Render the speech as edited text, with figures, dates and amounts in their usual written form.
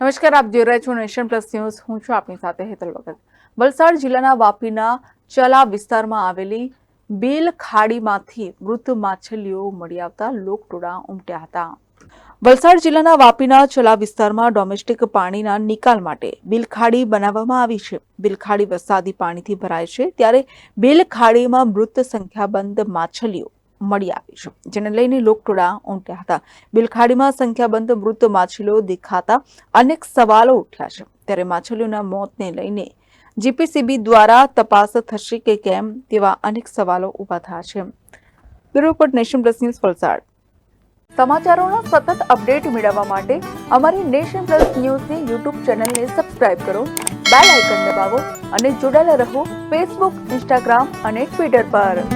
નમસ્કાર, આપ જોઈ રહ્યા છો નેશન પ્લસ ન્યૂઝ. હું છું આપની સાથે હેતલ વગર. વલસાડ જિલ્લાના વાપીના ચલા વિસ્તારમાં આવેલી બેલ ખાડીમાંથી મૃત માછલીઓ મળી આવતા લોકટોળા ઉમટ્યા હતા. વલસાડ જિલ્લાના વાપીના ચલા વિસ્તારમાં ડોમેસ્ટિક પાણીના નિકાલ માટે બિલખાડી બનાવવામાં આવી છે. બિલખાડી વરસાદી પાણીથી ભરાય છે, ત્યારે બિલખાડીમાં મૃત સંખ્યાબંધ માછલીઓ મળી આવી છે, જેને લઈને લોકટોળા ઉમટ્યા હતા. બિલખાડીમાં સંખ્યાબંધ મૃત માછલીઓ દેખાતા અનેક સવાલો ઉઠ્યા છે. ત્યારે માછલીઓના મોતને લઈને જીપીસીબી દ્વારા તપાસ થશે કે કેમ તેવા અનેક સવાલો ઉભા થયા છે. Bureau report, Nation Plus News, Valsad. સમાચારોના સતત અપડેટ મેળવવા માટે અમારી નેશન પ્લસ ન્યૂઝની યુટ્યુબ ચેનલને સબસ્ક્રાઇબ કરો, બેલ આઇકન દબાવો અને જોડાયેલા રહો ફેસબુક, ઇન્સ્ટાગ્રામ અને ટ્વિટર પર.